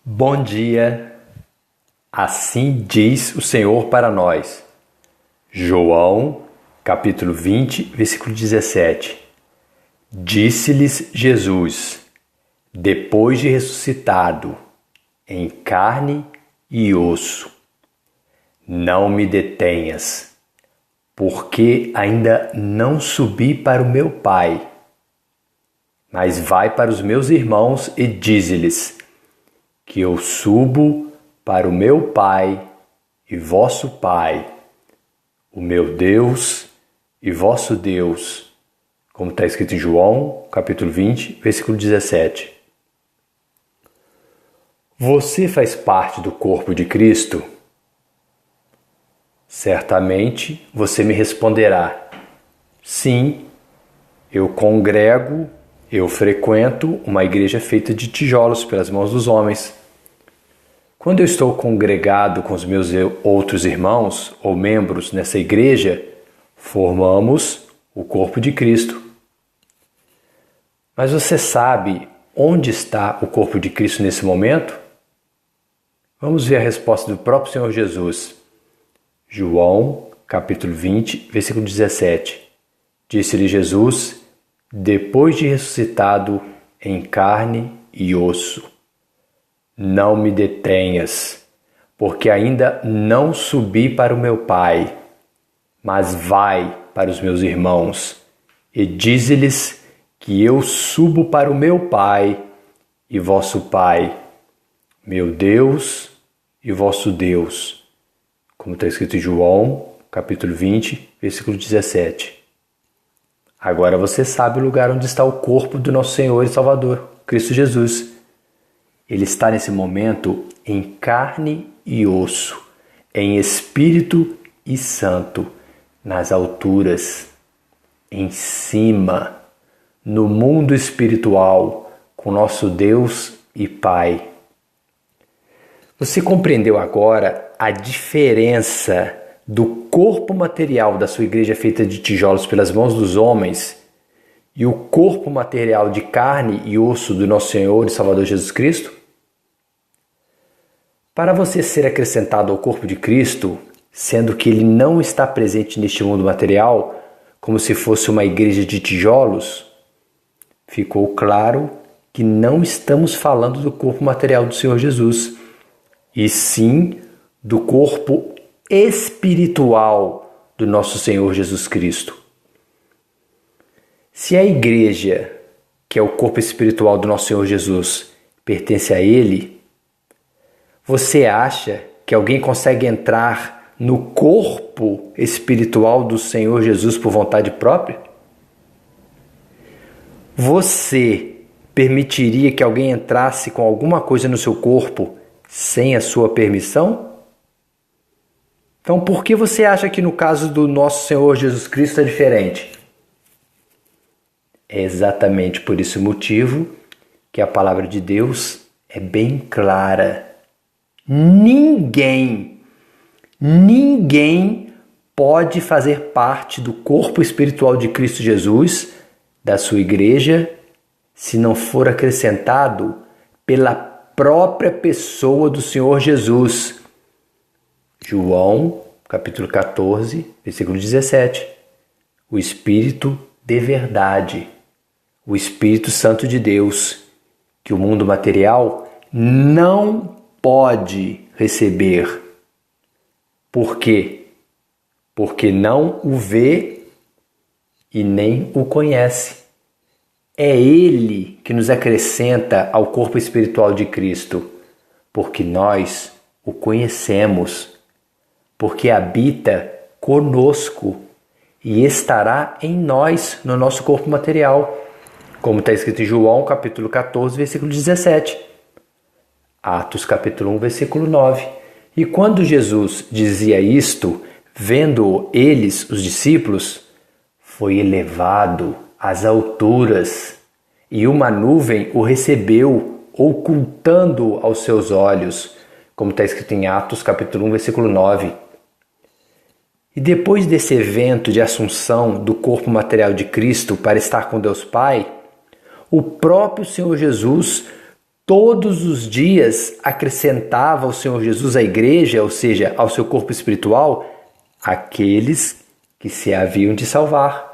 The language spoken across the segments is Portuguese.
Bom dia, assim diz o Senhor para nós. João, capítulo 20, versículo 17. Disse-lhes Jesus, depois de ressuscitado, em carne e osso: não me detenhas, porque ainda não subi para o meu Pai, mas vai para os meus irmãos e dize-lhes que eu subo para o meu Pai e vosso Pai, o meu Deus e vosso Deus, como está escrito em João, capítulo 20, versículo 17. Você faz parte do corpo de Cristo? Certamente você me responderá: sim, eu congrego, eu frequento uma igreja feita de tijolos pelas mãos dos homens. Quando eu estou congregado com os meus outros irmãos ou membros nessa igreja, formamos o corpo de Cristo. Mas você sabe onde está o corpo de Cristo nesse momento? Vamos ver a resposta do próprio Senhor Jesus. João, capítulo 20, versículo 17. Disse-lhe Jesus, depois de ressuscitado em carne e osso: não me detenhas, porque ainda não subi para o meu Pai, mas vai para os meus irmãos e dize-lhes que eu subo para o meu Pai e vosso Pai, meu Deus e vosso Deus, como está escrito em João, capítulo 20, versículo 17. Agora você sabe o lugar onde está o corpo do nosso Senhor e Salvador, Cristo Jesus. Ele está nesse momento em carne e osso, em espírito e santo, nas alturas, em cima, no mundo espiritual, com nosso Deus e Pai. Você compreendeu agora a diferença do corpo material da sua igreja feita de tijolos pelas mãos dos homens e o corpo material de carne e osso do nosso Senhor e Salvador Jesus Cristo? Para você ser acrescentado ao corpo de Cristo, sendo que ele não está presente neste mundo material, como se fosse uma igreja de tijolos, ficou claro que não estamos falando do corpo material do Senhor Jesus, e sim do corpo espiritual do nosso Senhor Jesus Cristo. Se a igreja, que é o corpo espiritual do nosso Senhor Jesus, pertence a Ele, você acha que alguém consegue entrar no corpo espiritual do Senhor Jesus por vontade própria? Você permitiria que alguém entrasse com alguma coisa no seu corpo sem a sua permissão? Então, por que você acha que no caso do nosso Senhor Jesus Cristo é diferente? É exatamente por esse motivo que a palavra de Deus é bem clara. Ninguém pode fazer parte do corpo espiritual de Cristo Jesus, da sua igreja, se não for acrescentado pela própria pessoa do Senhor Jesus. João, capítulo 14, versículo 17. O Espírito de verdade, o Espírito Santo de Deus, que o mundo material não pode receber. Por quê? Porque não o vê e nem o conhece. É Ele que nos acrescenta ao corpo espiritual de Cristo, porque nós o conhecemos, porque habita conosco e estará em nós, no nosso corpo material, como está escrito em João, capítulo 14, versículo 17. Atos, capítulo 1, versículo 9. E quando Jesus dizia isto, vendo eles, os discípulos, foi elevado às alturas, e uma nuvem o recebeu, ocultando aos seus olhos, como está escrito em Atos, capítulo 1, versículo 9. E depois desse evento de assunção do corpo material de Cristo para estar com Deus Pai, o próprio Senhor Jesus todos os dias acrescentava o Senhor Jesus à igreja, ou seja, ao seu corpo espiritual, aqueles que se haviam de salvar.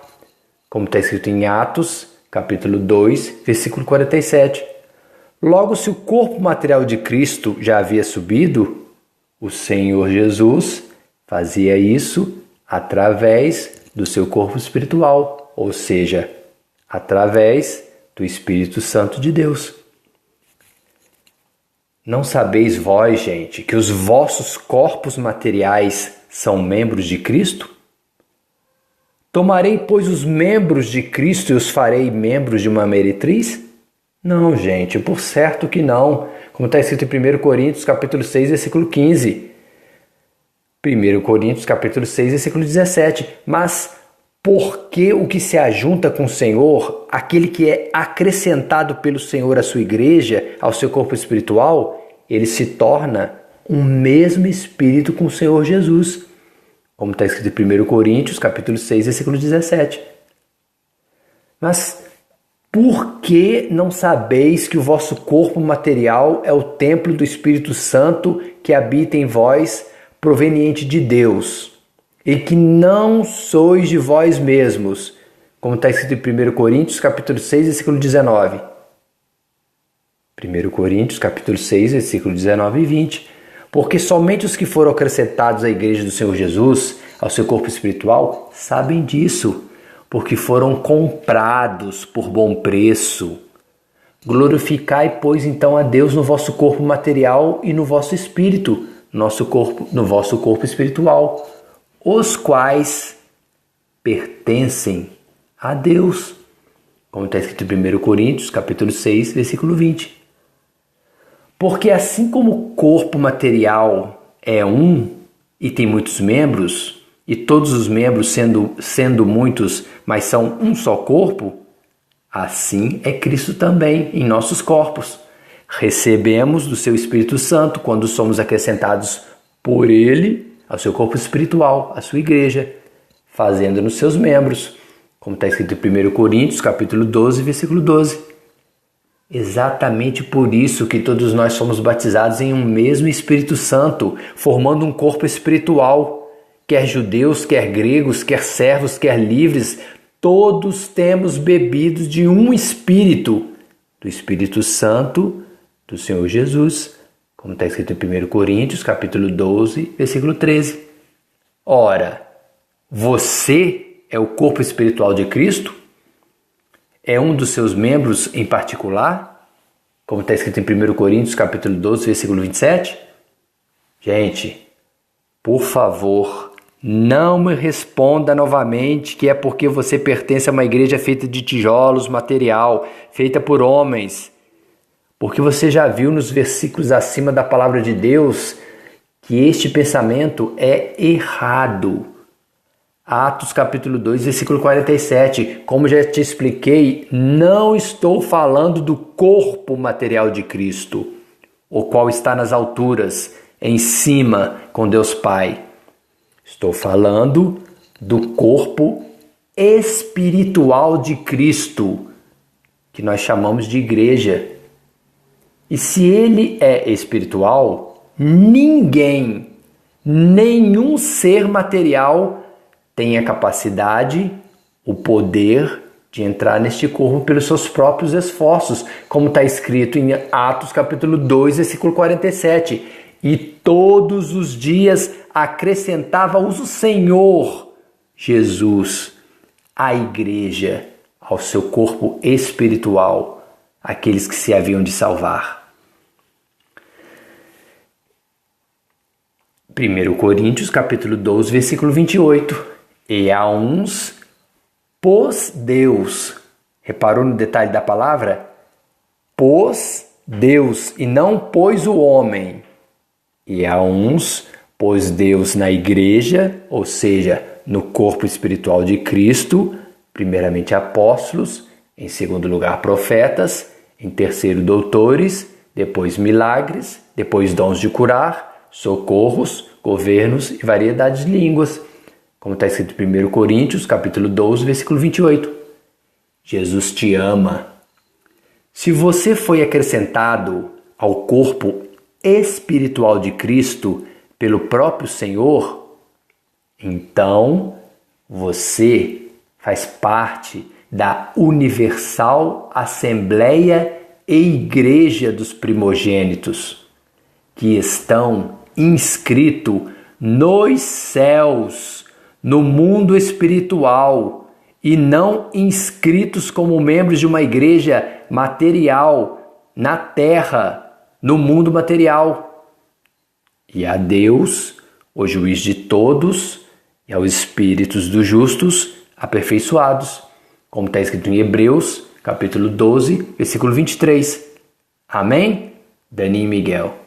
Como está escrito em Atos, capítulo 2, versículo 47. Logo, se o corpo material de Cristo já havia subido, o Senhor Jesus fazia isso através do seu corpo espiritual, ou seja, através do Espírito Santo de Deus. Não sabeis vós, gente, que os vossos corpos materiais são membros de Cristo? Tomarei, pois, os membros de Cristo e os farei membros de uma meretriz? Não, gente, por certo que não. Como está escrito em 1 Coríntios, capítulo 6, versículo 15. 1 Coríntios, capítulo 6, versículo 17. Mas porque o que se ajunta com o Senhor, aquele que é acrescentado pelo Senhor à sua igreja, ao seu corpo espiritual, ele se torna um mesmo espírito com o Senhor Jesus. Como está escrito em 1 Coríntios, capítulo 6, versículo 17. Mas por que não sabeis que o vosso corpo material é o templo do Espírito Santo que habita em vós, proveniente de Deus, e que não sois de vós mesmos? Como está escrito em 1 Coríntios, capítulo 6, versículo 19. 1 Coríntios, capítulo 6, versículo 19 e 20. Porque somente os que foram acrescentados à igreja do Senhor Jesus, ao seu corpo espiritual, sabem disso, porque foram comprados por bom preço. Glorificai, pois, então a Deus no vosso corpo material e no vosso espírito, no vosso corpo espiritual, os quais pertencem a Deus. Como está escrito em 1 Coríntios, capítulo 6, versículo 20. Porque assim como o corpo material é um e tem muitos membros, e todos os membros sendo muitos, mas são um só corpo, assim é Cristo também em nossos corpos. Recebemos do seu Espírito Santo quando somos acrescentados por Ele ao seu corpo espiritual, à sua igreja, fazendo nos seus membros, como está escrito em 1 Coríntios, capítulo 12, versículo 12. Exatamente por isso que todos nós somos batizados em um mesmo Espírito Santo, formando um corpo espiritual. Quer judeus, quer gregos, quer servos, quer livres, todos temos bebido de um Espírito, do Espírito Santo do Senhor Jesus, como está escrito em 1 Coríntios, capítulo 12, versículo 13. Ora, você é o corpo espiritual de Cristo? É um dos seus membros em particular? Como está escrito em 1 Coríntios, capítulo 12, versículo 27? Gente, por favor, não me responda novamente que é porque você pertence a uma igreja feita de tijolos, material, feita por homens. Porque você já viu nos versículos acima da palavra de Deus que este pensamento é errado. Atos capítulo 2, versículo 47. Como já te expliquei, não estou falando do corpo material de Cristo, o qual está nas alturas, em cima com Deus Pai. Estou falando do corpo espiritual de Cristo, que nós chamamos de igreja. E se ele é espiritual, ninguém, nenhum ser material tem a capacidade, o poder de entrar neste corpo pelos seus próprios esforços, como está escrito em Atos capítulo 2, versículo 47. E todos os dias acrescentava-os o Senhor Jesus à igreja, ao seu corpo espiritual, aqueles que se haviam de salvar. 1 Coríntios capítulo 12, versículo 28. E a uns pôs Deus. Reparou no detalhe da palavra? Pôs Deus e não pôs o homem. E a uns pôs Deus na igreja, ou seja, no corpo espiritual de Cristo, primeiramente apóstolos, em segundo lugar profetas, em terceiro doutores, depois milagres, depois dons de curar, socorros, governos e variedades de línguas, como está escrito em 1 Coríntios, capítulo 12, versículo 28. Jesus te ama. Se você foi acrescentado ao corpo espiritual de Cristo pelo próprio Senhor, então você faz parte da Universal Assembleia e Igreja dos Primogênitos, que estão inscritos nos céus, no mundo espiritual, e não inscritos como membros de uma igreja material na terra, no mundo material. E a Deus, o juiz de todos, e aos espíritos dos justos aperfeiçoados, como está escrito em Hebreus, capítulo 12, versículo 23. Amém? Dani e Miguel.